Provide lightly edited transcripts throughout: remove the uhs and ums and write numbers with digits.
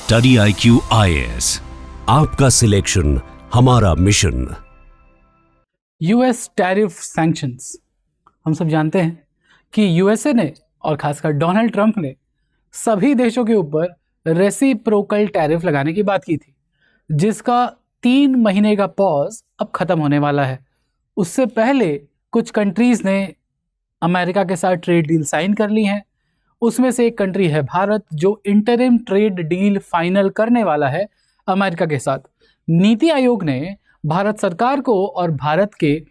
Study IQ IAS, आपका selection हमारा mission. US tariff sanctions, हम सब जानते हैं कि यूएसए ने और खासकर डोनाल्ड ट्रंप ने सभी देशों के ऊपर रेसिप्रोकल टैरिफ लगाने की बात की थी, जिसका 3 महीने का पॉज अब खत्म होने वाला है। उससे पहले कुछ कंट्रीज ने अमेरिका के साथ ट्रेड डील साइन कर ली हैं। उसमें से एक कंट्री है भारत, जो इंटरिम ट्रेड डील फाइनल करने वाला है अमेरिका के साथ। नीति आयोग ने भारत सरकार को और भारत के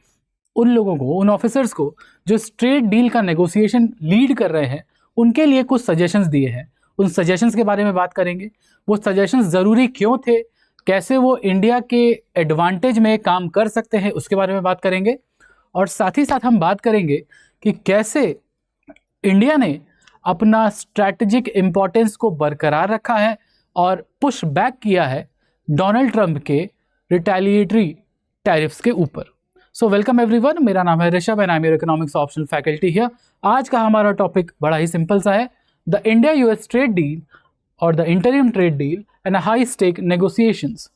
उन लोगों को, उन ऑफिसर्स को जो ट्रेड डील का नेगोशिएशन लीड कर रहे हैं, उनके लिए कुछ सजेशंस दिए हैं। उन सजेशंस के बारे में बात करेंगे। वो सजेशंस ज़रूरी क्यों थे, कैसे वो इंडिया के एडवांटेज में काम कर सकते हैं, उसके बारे में बात करेंगे। और साथ ही साथ हम बात करेंगे कि कैसे इंडिया ने अपना स्ट्रैटेजिक इम्पोर्टेंस को बरकरार रखा है और पुश बैक किया है डोनाल्ड ट्रंप के रिटेलिएटरी टैरिफ्स के ऊपर। सो वेलकम एवरीवन, मेरा नाम है Rishabh and I am your economics optional faculty here. आज का हमारा टॉपिक बड़ा ही सिंपल सा है, the India US trade deal और the interim trade deal and high stake negotiations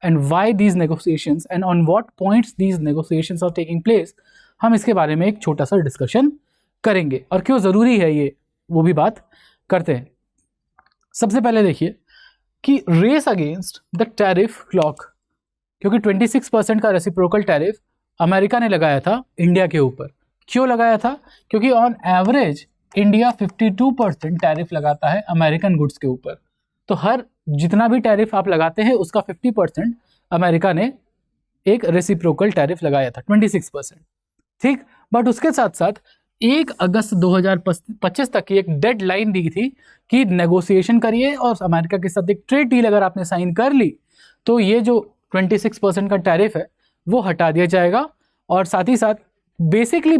and why these negotiations and on what points these negotiations are taking place. हम इसके बारे में एक छोटा सा डिस्कशन करेंगे और क्यों ज़रूरी है ये, वो भी बात करते हैं। सबसे पहले देखिए कि race against the tariff clock, क्योंकि 26% का रेसिप्रोकल टैरिफ अमेरिका ने लगाया था इंडिया के ऊपर। क्यों लगाया था? क्योंकि ऑन एवरेज इंडिया 52% टैरिफ लगाता है अमेरिकन गुड्स के ऊपर। तो हर जितना भी टैरिफ आप लगाते हैं उसका 50% अमेरिका ने एक रेसिप्रोकल टैरिफ लगाया था, 26%। ठीक, बट उसके साथ साथ 1 अगस्त 2025 तक की एक डेडलाइन दी थी कि नेगोशिएशन करिए और अमेरिका के साथ एक ट्रेड डील अगर आपने साइन कर ली तो ये जो 26% का टैरिफ है वो हटा दिया जाएगा। और साथ ही साथ बेसिकली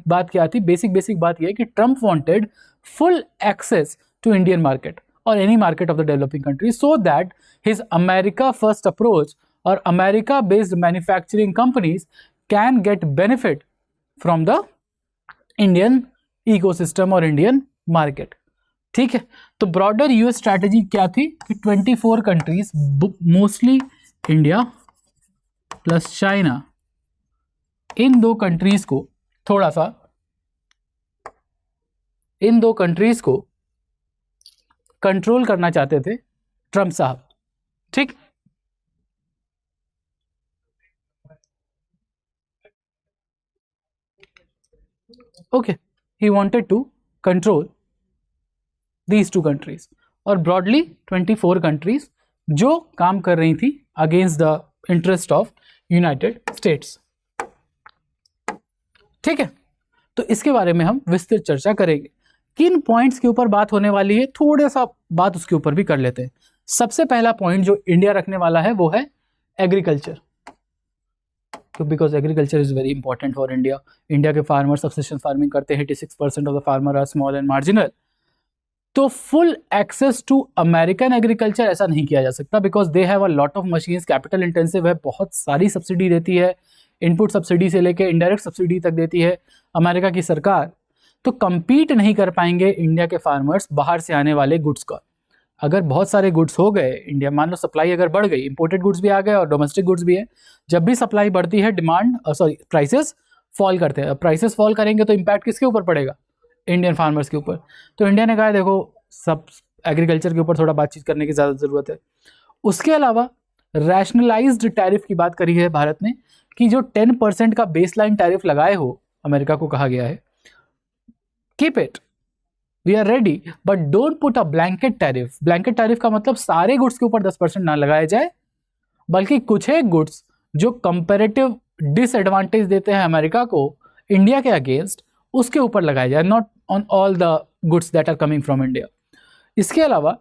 बात क्या थी? बेसिक बात यह है कि Trump wanted full access to Indian market और any market of the developing country, so that his America first approach और America based manufacturing companies can get benefit from the Indian ecosystem और Indian market. ठीक है, तो broader US strategy क्या थी कि 24 countries, mostly India plus China, इन दो कंट्रीज को कंट्रोल करना चाहते थे ट्रंप साहब। ठीक, okay, he wanted to control these 2 countries और broadly 24 countries जो काम कर रही थी against the interest of United States। ठीक है, तो इसके बारे में हम विस्तृत चर्चा करेंगे। किन पॉइंट्स के ऊपर बात होने वाली है, थोड़ा सा बात उसके ऊपर भी कर लेते हैं। सबसे पहला पॉइंट जो इंडिया रखने वाला है वो है agriculture, because agriculture is very important for India. India के फार्मर सब्सिस्टेंस फार्मिंग करते हैं, 86% of the farmer are small and marginal. तो full access to American agriculture ऐसा नहीं किया जा सकता, because they have a lot of machines, capital intensive है, बहुत सारी सब्सिडी देती है, इनपुट सब्सिडी से लेके इनडायरेक्ट सब्सिडी तक देती है अमेरिका की सरकार। तो compete नहीं कर पाएंगे इंडिया के फार्मर्स बाहर से आने वाले गुड्स का। अगर बहुत सारे गुड्स हो गए इंडिया, मान लो सप्लाई अगर बढ़ गई, इंपोर्टेड गुड्स भी आ गए और डोमेस्टिक गुड्स भी है, जब भी सप्लाई बढ़ती है प्राइसेस फॉल करते हैं। प्राइसेस फॉल करेंगे तो इम्पैक्ट किसके ऊपर पड़ेगा? इंडियन फार्मर्स के ऊपर। तो इंडिया ने कहा देखो सब एग्रीकल्चर के ऊपर थोड़ा बातचीत करने की ज़्यादा ज़रूरत है। उसके अलावा रैशनलाइज्ड टैरिफ की बात करी है भारत ने कि जो 10% का बेसलाइन टैरिफ लगाए हो, अमेरिका को कहा गया है keep it, we are ready, but don't put a blanket tariff. Blanket tariff का मतलब सारे गुड्स के ऊपर 10% ना लगाया जाए, बल्कि कुछ एक गुड्स जो कंपैरेटिव डिसएडवांटेज देते हैं अमेरिका को इंडिया के अगेंस्ट, उसके ऊपर लगाया जाए, not on all the goods that are coming from India. इसके अलावा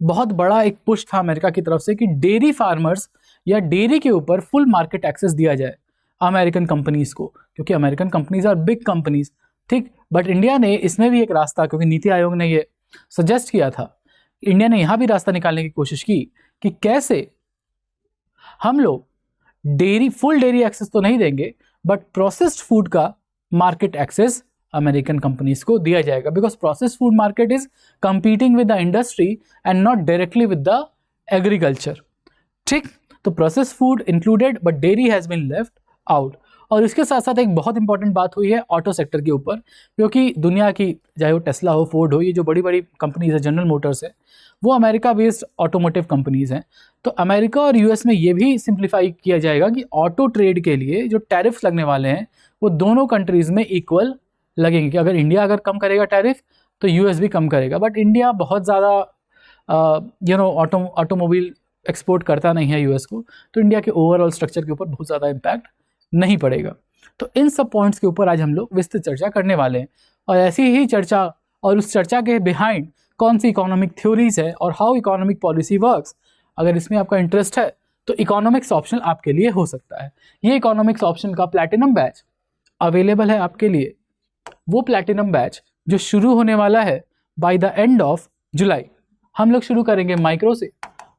बहुत बड़ा एक पुश था अमेरिका की तरफ से कि डेयरी फार्मर्स या डेयरी के ऊपर फुल मार्केट एक्सेस दिया जाए अमेरिकन कंपनीज को, क्योंकि American companies are big companies. ठीक, बट इंडिया ने इसमें भी एक रास्ता, क्योंकि नीति आयोग ने ये सजेस्ट किया था, इंडिया ने यहाँ भी रास्ता निकालने की कोशिश की कि कैसे हम लोग फुल डेयरी एक्सेस तो नहीं देंगे, बट प्रोसेस्ड फूड का मार्केट एक्सेस अमेरिकन कंपनीज को दिया जाएगा, because process food market is competing with the industry and not directly with the agriculture. ठीक, तो process food included but dairy has been left out. और इसके साथ साथ एक बहुत इंपॉर्टेंट बात हुई है ऑटो सेक्टर के ऊपर, क्योंकि दुनिया की चाहे वो टेस्ला हो, फोर्ड हो, ये जो बड़ी बड़ी कंपनीज है, जनरल मोटर्स है, वो अमेरिका बेस्ड ऑटोमोटिव कंपनीज हैं। तो अमेरिका और यूएस में ये भी सिंप्लीफाई किया जाएगा कि ऑटो ट्रेड के लिए जो टैरिफ्स लगने वाले हैं वो दोनों कंट्रीज़ में इक्वल लगेंगे, कि अगर इंडिया अगर कम करेगा टैरिफ तो यूएस भी कम करेगा। बट इंडिया बहुत ज़्यादा ऑटोमोबाइल एक्सपोर्ट करता नहीं है यूएस को, तो इंडिया के ओवरऑल स्ट्रक्चर के ऊपर बहुत ज़्यादा इम्पैक्ट नहीं पड़ेगा। तो इन सब पॉइंट्स के ऊपर आज हम लोग विस्तृत चर्चा करने वाले हैं, और ऐसी ही चर्चा और उस चर्चा के बिहाइंड कौन सी इकोनॉमिक थ्योरीज है और हाउ इकोनॉमिक पॉलिसी वर्क्स, अगर इसमें आपका इंटरेस्ट है तो इकोनॉमिक्स ऑप्शन आपके लिए हो सकता है। ये इकोनॉमिक्स ऑप्शन का प्लैटिनम बैच अवेलेबल है आपके लिए, वो प्लैटिनम बैच जो शुरू होने वाला है by the end of July. हम लोग शुरू करेंगे माइक्रो से,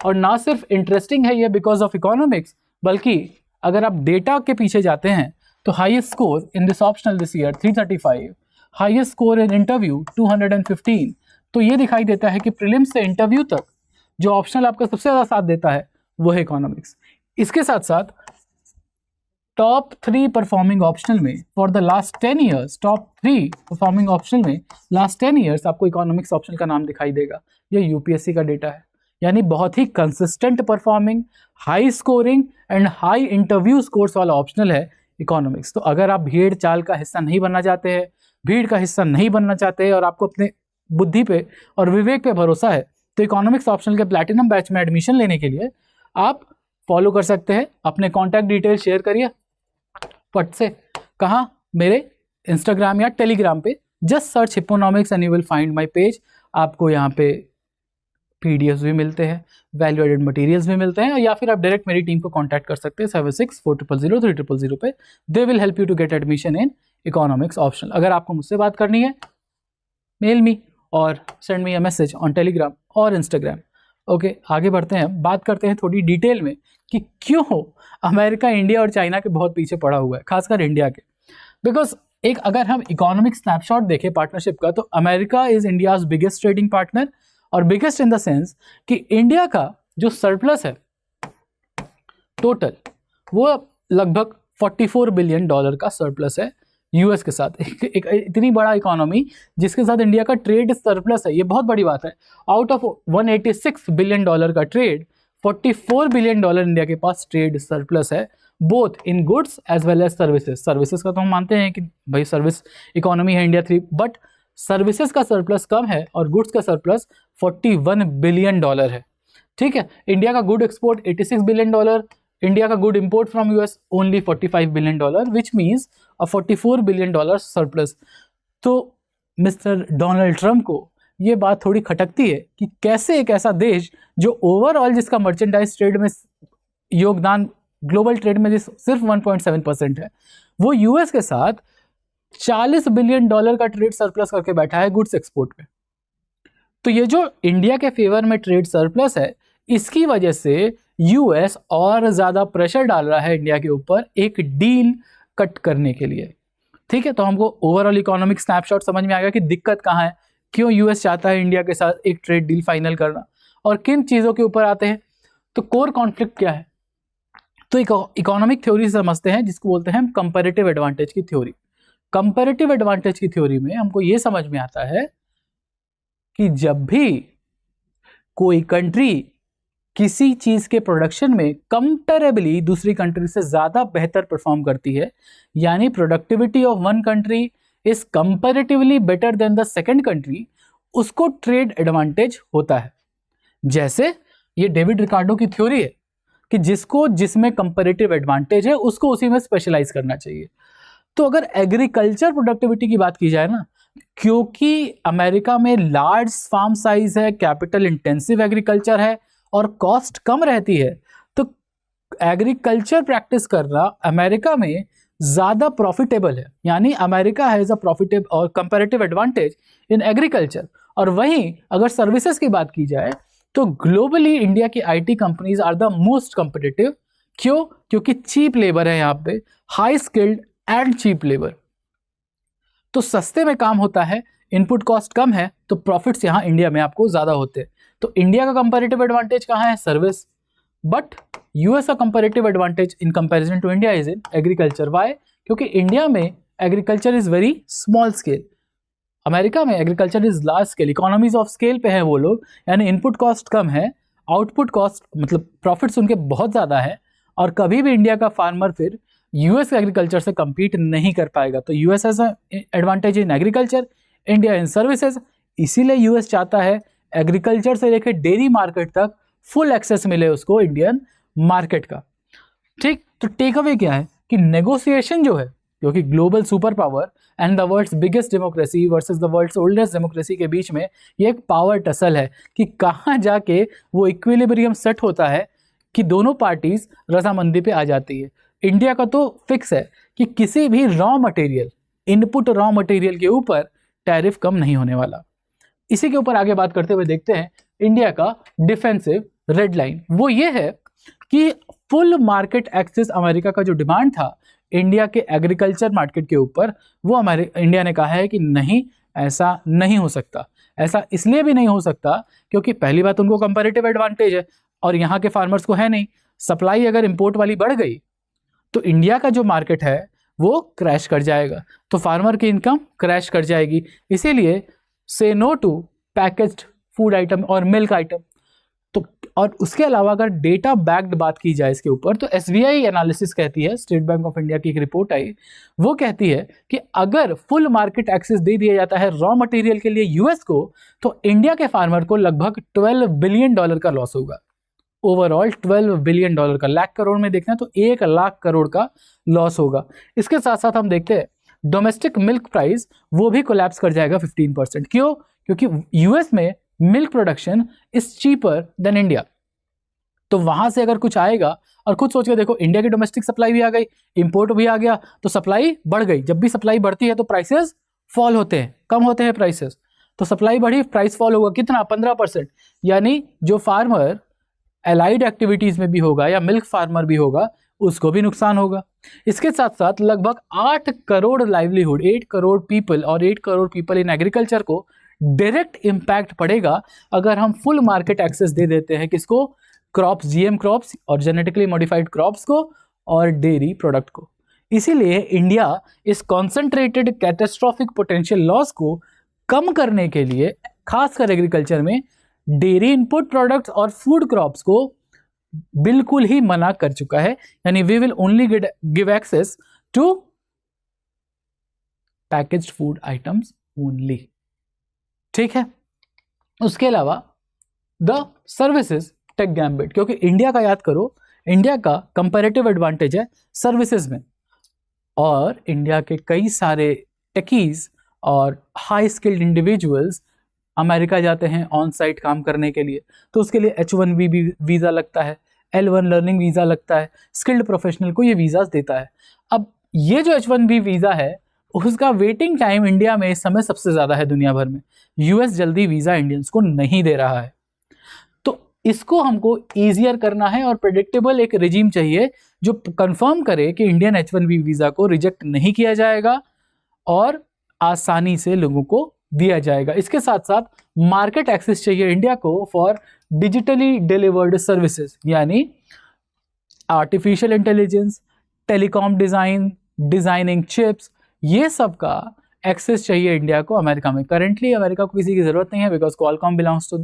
और ना सिर्फ इंटरेस्टिंग है ये बिकॉज ऑफ इकोनॉमिक्स, बल्कि अगर आप डेटा के पीछे जाते हैं तो highest score in this optional this year 335, highest score in interview 215। तो ये दिखाई देता है कि प्रीलिम्स से इंटरव्यू तक जो ऑप्शनल आपका सबसे ज़्यादा साथ देता है वो है इकोनॉमिक्स। इसके साथ साथ टॉप 3 परफॉर्मिंग ऑप्शनल में for the last 10 years, top 3 performing optional में लास्ट 10 ईयर्स आपको इकोनॉमिक्स ऑप्शनल का नाम दिखाई देगा। ये यूपीएससी का डेटा है, यानी बहुत ही consistent performing, high scoring and high interview scores वाला ऑप्शनल है इकोनॉमिक्स। तो अगर आप भीड़ चाल का हिस्सा नहीं बनना चाहते हैं, भीड़ का हिस्सा नहीं बनना चाहते और आपको अपने बुद्धि पे और विवेक पे भरोसा है, तो इकोनॉमिक्स ऑप्शनल के प्लैटिनम बैच में एडमिशन लेने के लिए आप फॉलो कर सकते हैं। अपने कॉन्टैक्ट डिटेल शेयर करिए फट से, कहाँ, मेरे इंस्टाग्राम या टेलीग्राम पे, just search Hipponomics and you will find my page. आपको यहाँ पे पीडीएफ भी मिलते हैं, वैल्यू एडेड मटेरियल्स भी मिलते हैं, या फिर आप डायरेक्ट मेरी टीम को कांटेक्ट कर सकते हैं 76400300 पे। They will help you to get admission in economics optional. अगर आपको मुझसे बात करनी है, मेल मी और send me a message on Telegram और इंस्टाग्राम। ओके, आगे बढ़ते हैं, बात करते हैं थोड़ी डिटेल में कि क्यों अमेरिका इंडिया और चाइना के बहुत पीछे पड़ा हुआ है, खासकर इंडिया के। बिकॉज एक अगर हम इकोनॉमिक स्नैपशॉट देखें पार्टनरशिप का, तो America is India's biggest trading partner, और बिगेस्ट इन द सेंस कि इंडिया का जो सरप्लस है टोटल, वो लगभग $44 बिलियन का सरप्लस है यूएस के साथ। एक इतनी बड़ा इकोनॉमी जिसके साथ इंडिया का ट्रेड सरप्लस है, ये बहुत बड़ी बात है। आउट ऑफ $186 बिलियन का ट्रेड, $44 बिलियन इंडिया के पास ट्रेड सरप्लस है, both in goods as well as services. Services का तो हम मानते हैं कि भाई सर्विस इकोनॉमी है इंडिया 3, बट सर्विसेज का सरप्लस कम है और गुड्स का सरप्लस $41 बिलियन है। ठीक है, इंडिया का गुड एक्सपोर्ट $86 बिलियन, इंडिया का good import from US only $45 billion, which means a $44 billion surplus. तो मिस्टर डोनाल्ड ट्रंप को ये बात थोड़ी खटकती है कि कैसे एक ऐसा देश जो ओवरऑल जिसका मर्चेंडाइज ट्रेड में योगदान ग्लोबल ट्रेड में सिर्फ 1.7% है, वो यूएस के साथ $40 बिलियन का ट्रेड सरप्लस करके बैठा है गुड्स एक्सपोर्ट पे। तो ये जो इंडिया के फेवर में ट्रेड सरप्लस है, इसकी वजह से यूएस और ज़्यादा प्रेशर डाल रहा है इंडिया के ऊपर एक डील कट करने के लिए। ठीक है, तो हमको ओवरऑल इकोनॉमिक स्नैपशॉट समझ में आ गया कि दिक्कत कहाँ है, क्यों यूएस चाहता है इंडिया के साथ एक ट्रेड डील फाइनल करना, और किन चीज़ों के ऊपर आते हैं। तो कोर कॉन्फ्लिक्ट क्या है, तो इकोनॉमिक थ्योरी समझते हैं जिसको बोलते हैं हम कंपैरेटिव एडवांटेज की थ्योरी। कंपैरेटिव एडवांटेज की थ्योरी में हमको ये समझ में आता है कि जब भी कोई कंट्री किसी चीज के प्रोडक्शन में कंपैरेबली दूसरी कंट्री से ज्यादा बेहतर परफॉर्म करती है, यानी productivity of one country is comparatively better than the second country, उसको ट्रेड एडवांटेज होता है। जैसे ये डेविड रिकार्डो की थ्योरी है कि जिसमें कंपैरेटिव एडवांटेज है उसको उसी में स्पेशलाइज करना चाहिए। तो अगर एग्रीकल्चर प्रोडक्टिविटी की बात की जाए ना, क्योंकि अमेरिका में लार्ज फार्म साइज है, कैपिटल इंटेंसिव एग्रीकल्चर है और कॉस्ट कम रहती है, तो एग्रीकल्चर प्रैक्टिस करना अमेरिका में ज़्यादा प्रॉफिटेबल है, यानी अमेरिका हैज़ अ प्रॉफिटेबल और कंपैरेटिव एडवांटेज इन एग्रीकल्चर। और वहीं अगर सर्विसेज की बात की जाए तो ग्लोबली इंडिया की IT companies are the most competitive. क्यों? क्योंकि चीप लेबर है यहाँ पे, high skilled and cheap labour. तो सस्ते में काम होता है, इनपुट कॉस्ट कम है, तो प्रॉफिट्स यहाँ इंडिया में आपको ज़्यादा होते हैं। तो इंडिया का कंपैरेटिव एडवांटेज कहाँ है? सर्विस। बट यूएस का comparative advantage in comparison to India is in agriculture. Why? क्योंकि इंडिया में agriculture is very small scale, America में agriculture is large scale. Economies of scale पे हैं वो लोग, यानी इनपुट कॉस्ट कम है, आउटपुट कॉस्ट मतलब प्रॉफिट्स उनके बहुत ज़्यादा है, और कभी भी इंडिया का फार्मर फिर यूएस एग्रीकल्चर से compete नहीं कर पाएगा। तो US has advantage in agriculture, India in services. इसीलिए यूएस चाहता है एग्रीकल्चर से लेकर डेयरी मार्केट तक फुल एक्सेस मिले उसको इंडियन मार्केट का। ठीक, तो टेक अवे क्या है कि नेगोशिएशन जो है, क्योंकि global super power and the world's biggest democracy versus the world's oldest democracy के बीच में ये एक पावर टसल है कि कहाँ जाके वो इक्विलिब्रियम सेट होता है कि दोनों पार्टीज रजामंदी पे आ जाती है। इंडिया का तो फिक्स है कि किसी भी raw material, input raw material के ऊपर टैरिफ कम नहीं होने वाला। इसी के ऊपर आगे बात करते हुए देखते हैं इंडिया का डिफेंसिव रेड लाइन। वो ये है कि फुल मार्केट एक्सेस अमेरिका का जो डिमांड था इंडिया के एग्रीकल्चर मार्केट के ऊपर, वो हमारे इंडिया ने कहा है कि नहीं, ऐसा नहीं हो सकता। ऐसा इसलिए भी नहीं हो सकता क्योंकि पहली बात उनको कंपैरेटिव एडवांटेज है और यहाँ के फार्मर्स को है नहीं। सप्लाई अगर इंपोर्ट वाली बढ़ गई तो इंडिया का जो मार्केट है वो क्रैश कर जाएगा, तो फार्मर की इनकम क्रैश कर जाएगी। इसीलिए say no to packaged food item और मिल्क आइटम। तो और उसके अलावा अगर डेटा बैक्ड बात की जाए इसके ऊपर, तो एसबीआई एनालिसिस कहती है, स्टेट बैंक ऑफ इंडिया की एक रिपोर्ट आई, वो कहती है कि अगर फुल मार्केट एक्सेस दे दिया जाता है रॉ मटेरियल के लिए यूएस को, तो इंडिया के फार्मर को लगभग $12 बिलियन का लॉस होगा। ओवरऑल $12 बिलियन का, लाख करोड़ में देखना तो 1 लाख करोड़ का लॉस होगा। इसके साथ साथ हम देखते हैं डोमेस्टिक मिल्क प्राइस वो भी कोलैप्स कर जाएगा 15%। क्यों? क्योंकि यूएस में milk production is cheaper than India. तो वहां से अगर कुछ आएगा, और खुद सोच के देखो इंडिया की डोमेस्टिक सप्लाई भी आ गई, इंपोर्ट भी आ गया, तो सप्लाई बढ़ गई। जब भी सप्लाई बढ़ती है तो प्राइसेस फॉल होते हैं, कम होते हैं प्राइसेस। तो सप्लाई बढ़ी, प्राइस फॉल होगा कितना? 15%। यानी जो फार्मर एलाइड एक्टिविटीज में भी होगा या मिल्क फार्मर भी होगा, उसको भी नुकसान होगा। इसके साथ साथ लगभग 8 करोड़ लाइवलीहुड, 8 करोड़ पीपल और 8 करोड़ पीपल इन एग्रीकल्चर को डायरेक्ट इम्पैक्ट पड़ेगा अगर हम फुल मार्केट एक्सेस दे देते हैं किसको? क्रॉप्स, जीएम क्रॉप्स और जेनेटिकली मॉडिफाइड क्रॉप्स को और डेयरी प्रोडक्ट को। इसीलिए इंडिया इस कॉन्सेंट्रेटेड कैटास्ट्रॉफिक पोटेंशियल लॉस को कम करने के लिए खासकर एग्रीकल्चर में डेयरी इनपुट प्रोडक्ट्स और फूड क्रॉप्स को बिल्कुल ही मना कर चुका है। यानी we will only give access to packaged food items only. ठीक है, उसके अलावा द सर्विसेज टेक गैम्बिट, क्योंकि इंडिया का याद करो, इंडिया का कंपैरेटिव एडवांटेज है सर्विसेज में, और इंडिया के कई सारे टेकीज और हाई स्किल्ड इंडिविजुअल्स अमेरिका जाते हैं ऑन साइट काम करने के लिए। तो उसके लिए H1B वीज़ा लगता है, L1 लर्निंग वीज़ा लगता है, स्किल्ड प्रोफेशनल को ये वीज़ाज देता है। अब ये जो H1B वीज़ा है उसका वेटिंग टाइम इंडिया में इस समय सबसे ज़्यादा है दुनिया भर में। यूएस जल्दी वीज़ा इंडियंस को नहीं दे रहा है, तो इसको हमको ईजियर करना है और प्रेडिक्टेबल एक रिजीम चाहिए जो कंफर्म करे कि इंडियन H1B वीज़ा को रिजेक्ट नहीं किया जाएगा और आसानी से लोगों को दिया जाएगा। इसके साथ साथ मार्केट एक्सेस चाहिए इंडिया को फॉर डिजिटली डिलीवर्ड सर्विसेज, यानी artificial intelligence, telecom design, designing chips, ये सब का एक्सेस चाहिए इंडिया को अमेरिका में। करेंटली अमेरिका को किसी की ज़रूरत नहीं है because Qualcomm belongs to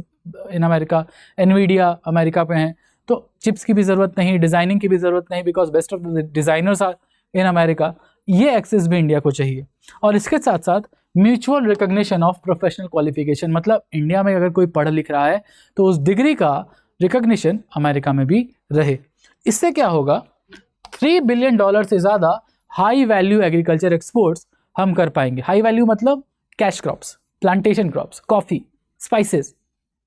in America, Nvidia America पे हैं, तो चिप्स की भी ज़रूरत नहीं, डिज़ाइनिंग की भी ज़रूरत नहीं because best of the designers are in America. ये एक्सेस भी इंडिया को चाहिए। और इसके साथ साथ mutual recognition of professional qualification, मतलब इंडिया में अगर कोई पढ़ लिख रहा है तो उस डिग्री का रिकग्निशन अमेरिका में भी रहे। इससे क्या होगा? $3 बिलियन से ज़्यादा हाई वैल्यू एग्रीकल्चर एक्सपोर्ट्स हम कर पाएंगे। हाई वैल्यू मतलब cash crops, plantation crops, coffee, spices,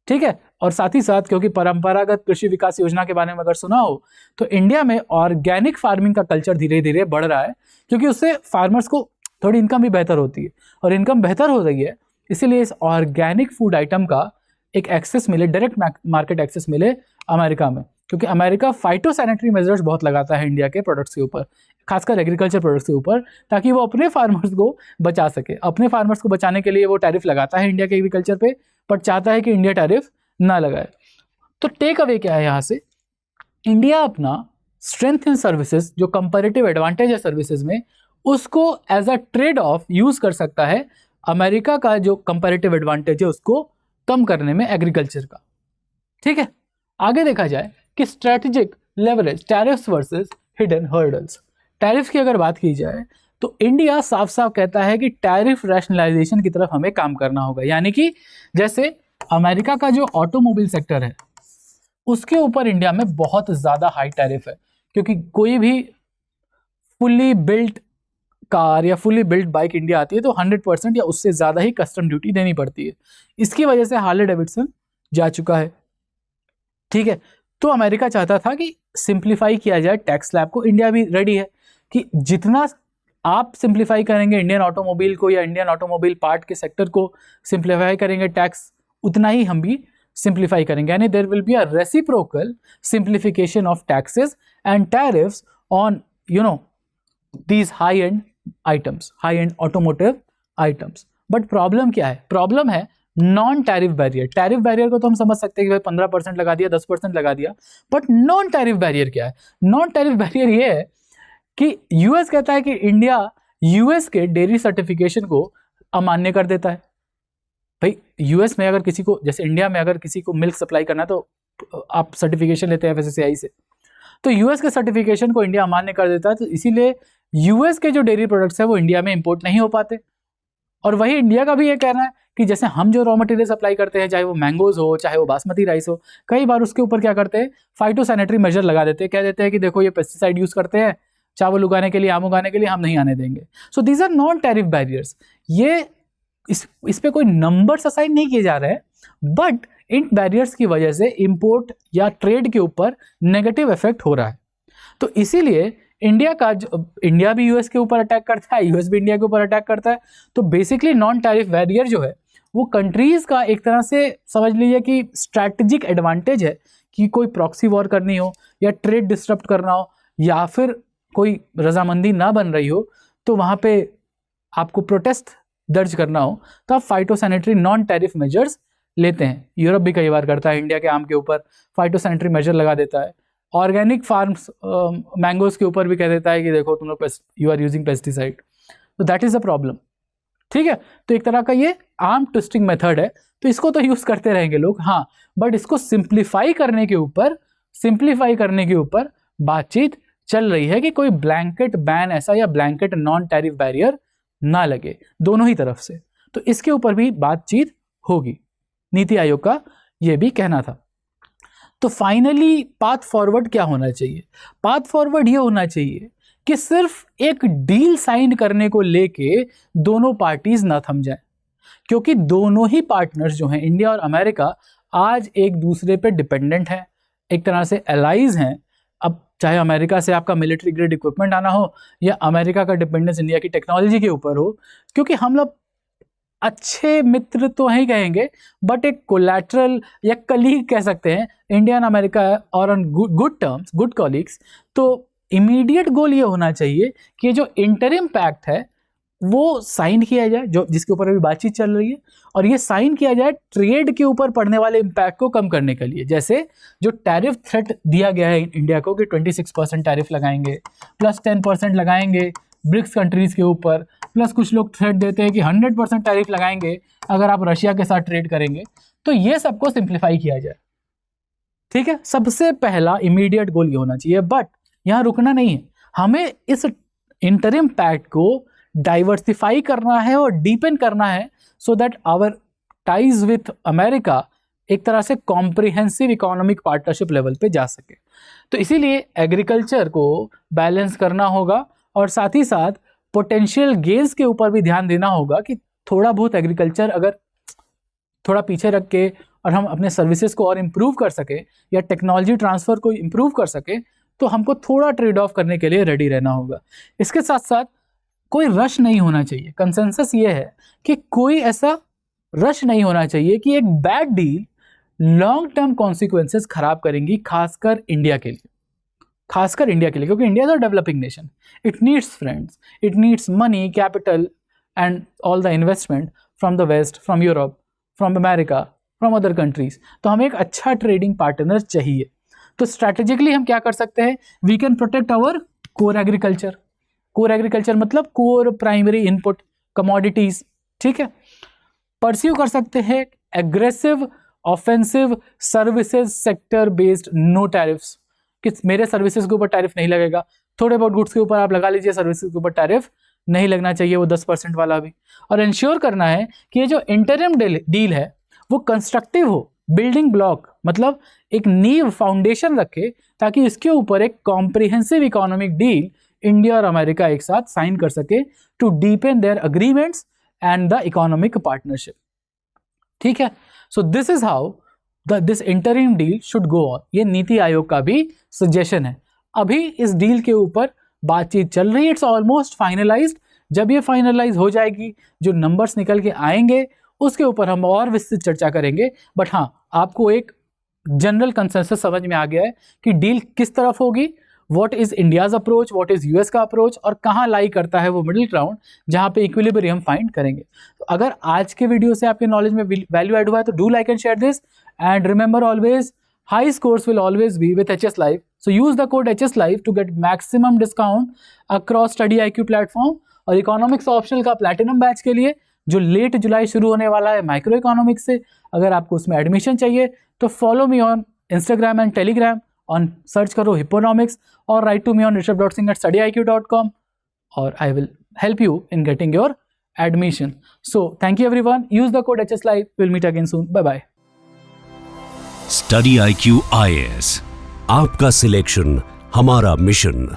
ठीक है। और साथ ही साथ क्योंकि परंपरागत कृषि विकास योजना के बारे में अगर सुना हो तो इंडिया में ऑर्गेनिक फार्मिंग का कल्चर धीरे धीरे बढ़ रहा है, क्योंकि उससे फार्मर्स को थोड़ी इनकम भी बेहतर होती है, और इनकम बेहतर हो रही है इसीलिए इस ऑर्गेनिक फूड आइटम का एक एक्सेस मिले, डायरेक्ट मार्केट एक्सेस मिले अमेरिका में। क्योंकि अमेरिका फाइटोसैनिटरी मेजर्स बहुत लगाता है इंडिया के प्रोडक्ट्स के ऊपर, खासकर एग्रीकल्चर प्रोडक्ट्स के ऊपर, ताकि वो अपने फार्मर्स को बचा सके। अपने फार्मर्स को बचाने के लिए वो टैरिफ लगाता है इंडिया के एग्रीकल्चर पे, पर चाहता है कि इंडिया टैरिफ ना लगाए। तो टेक अवे क्या है यहाँ से, इंडिया अपना स्ट्रेंथ इन सर्विसेज, जो कंपैरेटिव एडवांटेज है सर्विसेज में, उसको as a trade off use कर सकता है अमेरिका का जो कंपैरेटिव एडवांटेज है उसको कम करने में एग्रीकल्चर का। ठीक है, आगे देखा जाए कि strategic leverage, tariffs versus hidden hurdles. Tariff की अगर बात की जाए तो इंडिया साफ साफ कहता है कि टैरिफ रैशनलाइजेशन की तरफ हमें काम करना होगा, यानी कि जैसे अमेरिका का जो ऑटोमोबाइल सेक्टर है उसके ऊपर इंडिया में बहुत ज़्यादा हाई टैरिफ है, क्योंकि कोई भी फुल्ली बिल्ट कार या फुल्ली बिल्ट बाइक इंडिया आती है तो 100% या उससे ज़्यादा ही कस्टम ड्यूटी देनी पड़ती है। इसकी वजह से हार्ले डेविडसन जा चुका है। ठीक है, तो अमेरिका चाहता था कि सिंप्लीफाई किया जाए टैक्स स्लैब को। इंडिया भी रेडी है कि जितना आप सिंप्लीफाई करेंगे इंडियन ऑटोमोबाइल को या इंडियन ऑटोमोबाइल पार्ट के सेक्टर को सिंप्लीफाई करेंगे टैक्स, उतना ही हम भी सिंप्लीफाई करेंगे, यानी there will be a reciprocal simplification of taxes and tariffs on these high end items, high end automotive items। But problem क्या है, प्रॉब्लम है non tariff barrier. Tariff barrier को तो हम समझ सकते हैं कि भाई 15% लगा दिया, 10% लगा दिया, बट नॉन टैरिफ बैरियर क्या है? नॉन टैरिफ बैरियर ये है कि यूएस कहता है कि इंडिया यूएस के डेयरी सर्टिफिकेशन को अमान्य कर देता है। भाई यूएस में अगर किसी को, जैसे इंडिया में अगर किसी को मिल्क सप्लाई करना है तो आप सर्टिफिकेशन लेते हैं एफएसएसएआई से, तो यूएस के सर्टिफिकेशन को इंडिया अमान्य कर देता है, तो इसीलिए यूएस के जो डेयरी प्रोडक्ट्स है वो इंडिया में इंपोर्ट नहीं हो पाते। और वही इंडिया का भी ये कहना है कि जैसे हम जो रॉ मटेरियल सप्लाई करते हैं, चाहे वो मैंगोज हो चाहे वो बासमती राइस हो, कई बार उसके ऊपर क्या करते हैं, फाइटोसैनिटरी मेजर लगा देते हैं, कह देते हैं कि देखो ये पेस्टिसाइड यूज करते हैं चावल उगाने के लिए, आम उगाने के लिए, हम नहीं आने देंगे। So these are non tariff barriers. ये इस पे कोई नंबर्स असाइन नहीं किए जा रहे हैं, बट इन बैरियर्स की वजह से इंपोर्ट या ट्रेड के ऊपर नेगेटिव इफेक्ट हो रहा है। तो इसीलिए इंडिया भी यूएस के ऊपर अटैक करता है, यूएस भी इंडिया के ऊपर अटैक करता है। तो बेसिकली नॉन टैरिफ बैरियर जो है वो कंट्रीज का एक तरह से समझ लीजिए कि स्ट्रैटेजिक एडवांटेज है कि कोई प्रॉक्सी वॉर करनी हो या ट्रेड डिस्टर्ब करना हो या फिर कोई रजामंदी ना बन रही हो, तो वहाँ पे आपको प्रोटेस्ट दर्ज करना हो तो आप फाइटोसैनिटरी नॉन टैरिफ मेजर्स लेते हैं। यूरोप भी कई बार करता है, इंडिया के आम के ऊपर फाइटोसैनिटरी मेजर लगा देता है। ऑर्गेनिक फार्म्स मैंगोज के ऊपर भी कह देता है कि देखो तुम लोग यू आर यूजिंग पेस्टिसाइड, तो दैट इज अ प्रॉब्लम। ठीक है, तो एक तरह का ये आर्म ट्विस्टिंग मेथड है, तो इसको तो यूज करते रहेंगे लोग, हाँ, बट इसको सिंप्लीफाई करने के ऊपर बातचीत चल रही है कि कोई ब्लैंकेट बैन ऐसा या ब्लैंकेट नॉन टैरिफ बैरियर ना लगे दोनों ही तरफ से। तो इसके ऊपर भी बातचीत होगी, नीति आयोग का ये भी कहना था। तो फाइनली पाथ फॉरवर्ड क्या होना चाहिए? पाथ फॉरवर्ड ये होना चाहिए कि सिर्फ एक डील साइन करने को लेके दोनों पार्टीज ना थम जाएं, क्योंकि दोनों ही पार्टनर्स जो हैं इंडिया और अमेरिका आज एक दूसरे पे डिपेंडेंट हैं, एक तरह से एलाइज हैं। अब चाहे अमेरिका से आपका मिलिट्री ग्रेड इक्विपमेंट आना हो या अमेरिका का डिपेंडेंस इंडिया की टेक्नोलॉजी के ऊपर हो, क्योंकि हम लोग अच्छे मित्र तो ही कहेंगे बट एक कोलैटरल या कलीग कह सकते हैं, इंडिया एंड अमेरिका और on good terms, good colleagues. तो इमीडिएट गोल ये होना चाहिए कि जो इंटरिम पैक्ट है वो साइन किया जाए, जो जिसके ऊपर अभी बातचीत चल रही है, और ये साइन किया जाए ट्रेड के ऊपर पड़ने वाले इम्पैक्ट को कम करने के लिए। जैसे जो टैरिफ थ्रेट दिया गया है इंडिया को कि 26% टैरिफ लगाएंगे, प्लस 10% लगाएंगे ब्रिक्स कंट्रीज के ऊपर, प्लस कुछ लोग थ्रेट देते हैं कि 100% टैरिफ लगाएंगे अगर आप रशिया के साथ ट्रेड करेंगे। तो ये सबको सिंप्लीफाई किया जाए। ठीक है, सबसे पहला इमीडिएट गोल ये होना चाहिए, बट यहाँ रुकना नहीं है, हमें इस इंटरिम पैक्ट को डाइवर्सिफाई करना है और डीपन करना है, so that our ties with America एक तरह से कॉम्प्रिहेंसिव इकोनॉमिक पार्टनरशिप लेवल पे जा सके। तो इसीलिए एग्रीकल्चर को बैलेंस करना होगा और साथ ही साथ पोटेंशियल गेन्स के ऊपर भी ध्यान देना होगा कि थोड़ा बहुत एग्रीकल्चर अगर थोड़ा पीछे रख के और हम अपने सर्विसेज को और इम्प्रूव कर सके या टेक्नोलॉजी ट्रांसफ़र को इम्प्रूव कर सके, तो हमको थोड़ा ट्रेड ऑफ करने के लिए रेडी रहना होगा। इसके साथ साथ कोई रश नहीं होना चाहिए। कंसेंसस ये है कि कोई ऐसा रश नहीं होना चाहिए कि एक bad deal long term consequences खराब करेंगी, खासकर इंडिया के लिए, क्योंकि India is a developing nation. It needs friends, it needs money, capital and all the investment from the west, from Europe, from America, from other countries. तो हमें एक अच्छा ट्रेडिंग पार्टनर चाहिए. तो स्ट्रैटेजिकली हम क्या कर सकते हैं? We can protect our core agriculture. Core agriculture मतलब कोर प्राइमरी इनपुट कमोडिटीज. ठीक है. परस्यू कर सकते हैं aggressive offensive services sector based no tariffs, कि मेरे सर्विसेज के ऊपर टैरिफ नहीं लगेगा. थोड़े बहुत गुड्स के ऊपर आप लगा लीजिए, सर्विसेज के ऊपर टैरिफ नहीं लगना चाहिए, वो 10% वाला भी. और इंश्योर करना है कि ये जो इंटरिम डील है वो कंस्ट्रक्टिव हो, बिल्डिंग ब्लॉक मतलब एक नींव फाउंडेशन रखे, ताकि इसके ऊपर एक कॉम्प्रिहेंसिव इकोनॉमिक डील इंडिया और अमेरिका एक साथ साइन कर सके to deepen their agreements and the economic partnership. ठीक है. So this is how this interim deal should go on. ये नीति आयोग का भी सजेशन है. अभी इस डील के ऊपर बातचीत चल रही है. It's almost finalised. जब ये फाइनलाइज हो जाएगी, जो नंबर्स निकल के आएंगे उसके ऊपर हम और विस्तृत चर्चा करेंगे. बट हाँ, आपको एक जनरल कंसेंसस समझ में आ गया है कि डील किस तरफ होगी, what is India's approach, what is US का अप्रोच, और कहाँ लाई करता है वो मिडिल ग्राउंड जहाँ पे इक्विलिब्रियम फाइंड करेंगे. तो अगर आज के वीडियो से आपके नॉलेज में वैल्यू ऐड हुआ है तो do like and share this. And remember always, high scores will always be with HS Live. So use the code HS Live to get maximum discount across Study IQ platform. और economics optional का platinum batch के लिए जो late जुलाई शुरू होने वाला है micro economics से, अगर आपको उसमें एडमिशन चाहिए तो follow me on Instagram and Telegram. On search करो हिप्पोनॉमिक्स और write to me on rishabh.singh@studyiq.com और I will help you in getting your admission. So thank you everyone. Use the code HS Live. Will meet again soon. Bye bye. Study IQ IAS, आपका selection हमारा mission.